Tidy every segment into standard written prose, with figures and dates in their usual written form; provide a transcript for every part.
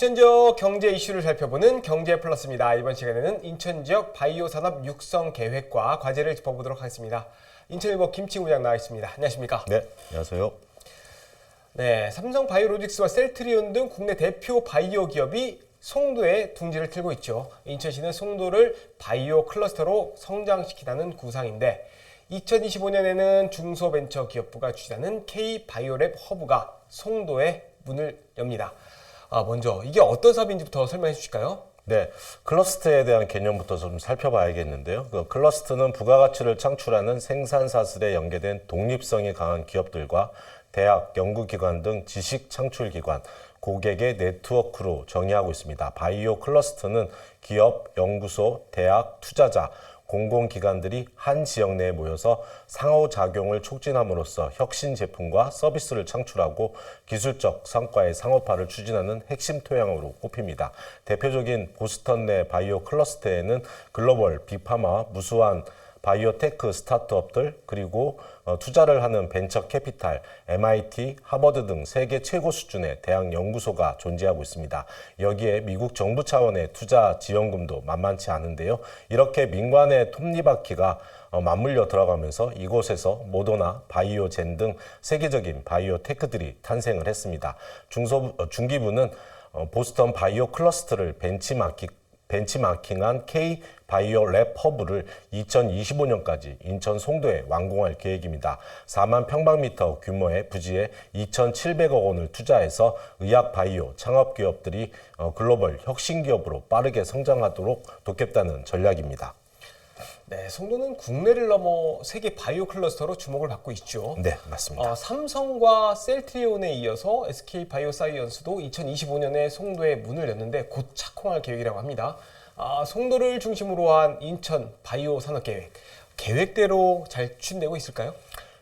인천 지역 경제 이슈를 살펴보는 경제 플러스입니다. 이번 시간에는 인천 지역 바이오 산업 육성 계획과 과제를 짚어보도록 하겠습니다. 인천일보 김치구 부장 나와 있습니다. 안녕하십니까? 네, 안녕하세요. 네, 삼성 바이오로직스와 셀트리온 등 국내 대표 바이오 기업이 송도에 둥지를 틀고 있죠. 인천시는 송도를 바이오 클러스터로 성장시키자는 구상인데 2025년에는 중소벤처기업부가 추진하는 K-바이오랩 허브가 송도에 문을 엽니다. 먼저 이게 어떤 사업인지부터 설명해 주실까요? 네, 클러스터에 대한 개념부터 좀 살펴봐야겠는데요. 클러스터는 부가가치를 창출하는 생산사슬에 연계된 독립성이 강한 기업들과 대학, 연구기관 등 지식 창출기관, 고객의 네트워크로 정의하고 있습니다. 바이오 클러스터는 기업, 연구소, 대학, 투자자, 공공기관들이 한 지역 내에 모여서 상호작용을 촉진함으로써 혁신 제품과 서비스를 창출하고 기술적 성과의 상업화를 추진하는 핵심 토양으로 꼽힙니다. 대표적인 보스턴 내 바이오 클러스터에는 글로벌 빅파마, 무수한 바이오테크 스타트업들 그리고 투자를 하는 벤처 캐피탈, MIT, 하버드 등 세계 최고 수준의 대학 연구소가 존재하고 있습니다. 여기에 미국 정부 차원의 투자 지원금도 만만치 않은데요. 이렇게 민관의 톱니바퀴가 맞물려 들어가면서 이곳에서 모더나, 바이오젠 등 세계적인 바이오테크들이 탄생을 했습니다. 중기부는 보스턴 바이오 클러스터를 벤치마킹한 K-바이오랩 허브를 2025년까지 인천 송도에 완공할 계획입니다. 4만 평방미터 규모의 부지에 2,700억 원을 투자해서 의학 바이오 창업기업들이 글로벌 혁신기업으로 빠르게 성장하도록 돕겠다는 전략입니다. 네, 송도는 국내를 넘어 세계 바이오 클러스터로 주목을 받고 있죠. 네, 맞습니다. 삼성과 셀트리온에 이어서 SK 바이오사이언스도 2025년에 송도에 문을 열는데 곧 착공할 계획이라고 합니다. 송도를 중심으로 한 인천 바이오 산업 계획대로 잘 추진되고 있을까요?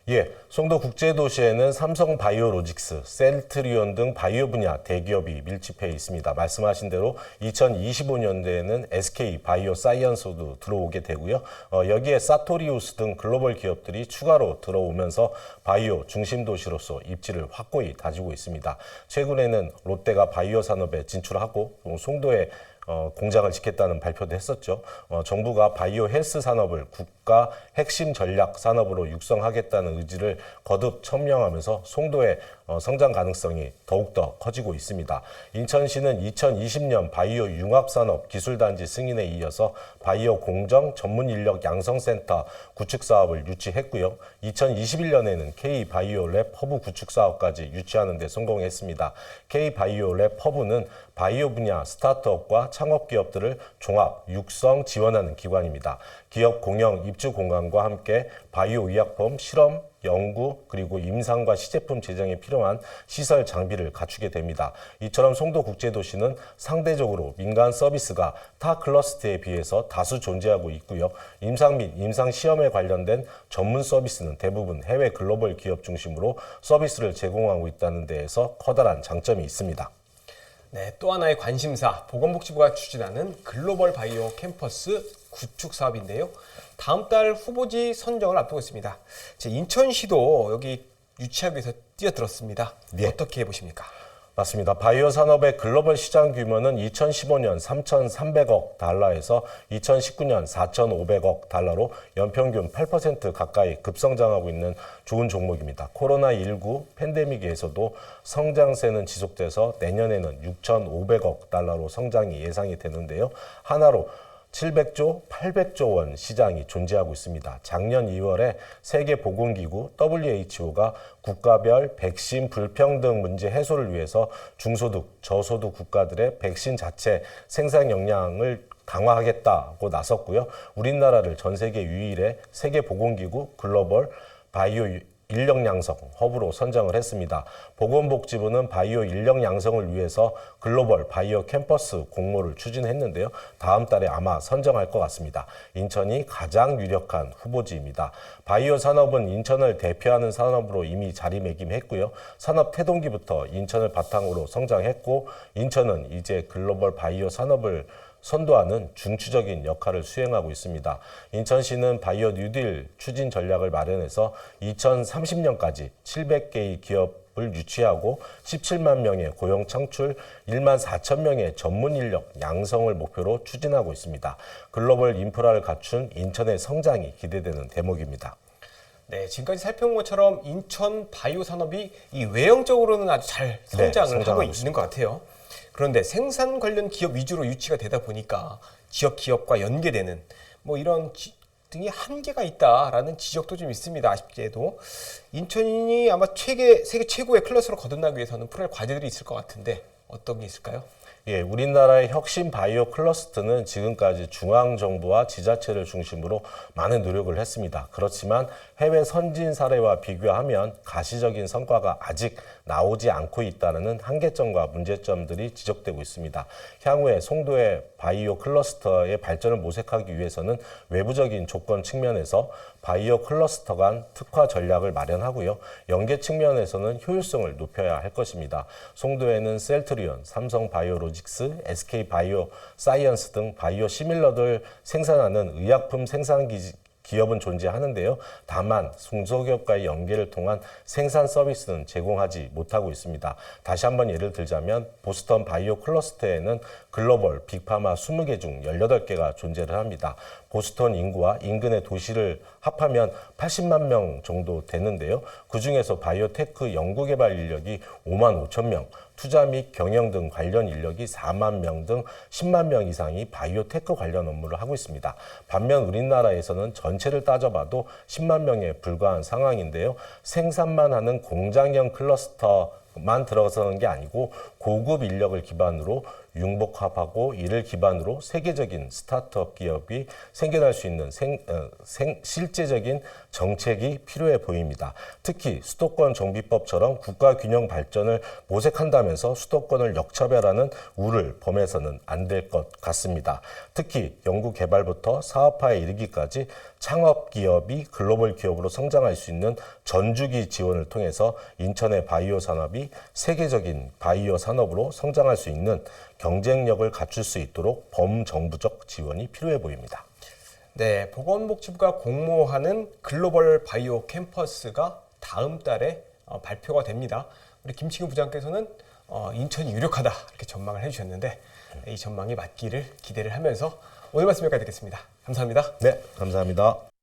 예, 송도 국제도시에는 삼성 바이오로직스, 셀트리온 등 바이오 분야 대기업이 밀집해 있습니다. 말씀하신 대로 2025년대에는 SK 바이오사이언스도 들어오게 되고요. 여기에 사토리우스 등 글로벌 기업들이 추가로 들어오면서 바이오 중심 도시로서 입지를 확고히 다지고 있습니다. 최근에는 롯데가 바이오 산업에 진출하고 송도에 공장을 짓겠다는 발표도 했었죠. 정부가 바이오 헬스 산업을 국가 핵심 전략 산업으로 육성하겠다는 의지를 거듭 천명하면서 송도의 성장 가능성이 더욱더 커지고 있습니다. 인천시는 2020년 바이오 융합산업 기술단지 승인에 이어서 바이오 공정 전문 인력 양성센터 구축 사업을 유치했고요. 2021년에는 K-바이오랩 허브 구축 사업까지 유치하는 데 성공했습니다. K-바이오랩 허브는 바이오 분야 스타트업과 창업 기업들을 종합, 육성, 지원하는 기관입니다. 기업 공영 입주 공간과 함께 바이오 의약품, 실험, 연구, 그리고 임상과 시제품 제작에 필요한 시설 장비를 갖추게 됩니다. 이처럼 송도국제도시는 상대적으로 민간 서비스가 타 클러스터에 비해서 다수 존재하고 있고요. 임상 및 임상 시험에 관련된 전문 서비스는 대부분 해외 글로벌 기업 중심으로 서비스를 제공하고 있다는 데에서 커다란 장점이 있습니다. 네, 또 하나의 관심사, 보건복지부가 추진하는 글로벌 바이오 캠퍼스 구축 사업인데요. 다음 달 후보지 선정을 앞두고 있습니다. 인천시도 여기 유치하기 위해서 뛰어들었습니다. 네. 어떻게 보십니까? 맞습니다. 바이오 산업의 글로벌 시장 규모는 2015년 3,300억 달러에서 2019년 4,500억 달러로 연평균 8% 가까이 급성장하고 있는 좋은 종목입니다. 코로나19 팬데믹에서도 성장세는 지속돼서 내년에는 6,500억 달러로 성장이 예상이 되는데요. 하나로 700조, 800조 원 시장이 존재하고 있습니다. 작년 2월에 세계보건기구 WHO가 국가별 백신 불평등 문제 해소를 위해서 중소득, 저소득 국가들의 백신 자체 생산 역량을 강화하겠다고 나섰고요. 우리나라를 전 세계 유일의 세계보건기구 글로벌 바이오 인력 양성 허브로 선정을 했습니다. 보건복지부는 바이오 인력 양성을 위해서 글로벌 바이오 캠퍼스 공모를 추진했는데요. 다음 달에 아마 선정할 것 같습니다. 인천이 가장 유력한 후보지입니다. 바이오 산업은 인천을 대표하는 산업으로 이미 자리매김했고요. 산업 태동기부터 인천을 바탕으로 성장했고 인천은 이제 글로벌 바이오 산업을 선도하는 중추적인 역할을 수행하고 있습니다. 인천시는 바이오 뉴딜 추진 전략을 마련해서 2030년까지 700개의 기업을 유치하고 17만 명의 고용 창출, 1만 4천 명의 전문 인력 양성을 목표로 추진하고 있습니다. 글로벌 인프라를 갖춘 인천의 성장이 기대되는 대목입니다. 네, 지금까지 살펴본 것처럼 인천 바이오 산업이 이 외형적으로는 아주 잘 성장을 하고 있는 것 같아요. 그런데 생산 관련 기업 위주로 유치가 되다 보니까 지역 기업과 연계되는 뭐 이런 등이 한계가 있다라는 지적도 좀 있습니다. 아쉽게도 인천이 아마 세계 최고의 클러스터로 거듭나기 위해서는 풀어야 할 과제들이 있을 것 같은데 어떤 게 있을까요? 예, 우리나라의 혁신 바이오 클러스터는 지금까지 중앙정부와 지자체를 중심으로 많은 노력을 했습니다. 그렇지만 해외 선진 사례와 비교하면 가시적인 성과가 아직 나오지 않고 있다는 한계점과 문제점들이 지적되고 있습니다. 향후에 송도의 바이오 클러스터의 발전을 모색하기 위해서는 외부적인 조건 측면에서 바이오 클러스터 간 특화 전략을 마련하고요. 연계 측면에서는 효율성을 높여야 할 것입니다. 송도에는 셀트리온, 삼성 바이오로직스, SK 바이오 사이언스 등 바이오 시밀러들 생산하는 의약품 생산 기업은 존재하는데요. 다만 중소기업과의 연계를 통한 생산 서비스는 제공하지 못하고 있습니다. 다시 한번 예를 들자면 보스턴 바이오 클러스터에는 글로벌 빅파마 20개 중 18개가 존재를 합니다. 보스턴 인구와 인근의 도시를 합하면 80만 명 정도 되는데요. 그중에서 바이오테크 연구개발 인력이 5만 5천 명, 투자 및 경영 등 관련 인력이 4만 명 등 10만 명 이상이 바이오테크 관련 업무를 하고 있습니다. 반면 우리나라에서는 전체를 따져봐도 10만 명에 불과한 상황인데요. 생산만 하는 공장형 클러스터만 들어서는 게 아니고 고급 인력을 기반으로 융복합하고 이를 기반으로 세계적인 스타트업 기업이 생겨날 수 있는 실제적인 정책이 필요해 보입니다. 특히 수도권 정비법처럼 국가 균형 발전을 모색한다면서 수도권을 역차별하는 우를 범해서는 안 될 것 같습니다. 특히 연구 개발부터 사업화에 이르기까지 창업 기업이 글로벌 기업으로 성장할 수 있는 전주기 지원을 통해서 인천의 바이오 산업이 세계적인 바이오 산업으로 성장할 수 있는 경쟁력을 갖출 수 있도록 범정부적 지원이 필요해 보입니다. 네, 보건복지부가 공모하는 글로벌 바이오 캠퍼스가 다음 달에 발표가 됩니다. 우리 김치균 부장께서는 인천이 유력하다 이렇게 전망을 해주셨는데 이 전망이 맞기를 기대를 하면서 오늘 말씀 여기까지 듣겠습니다. 감사합니다. 네, 감사합니다.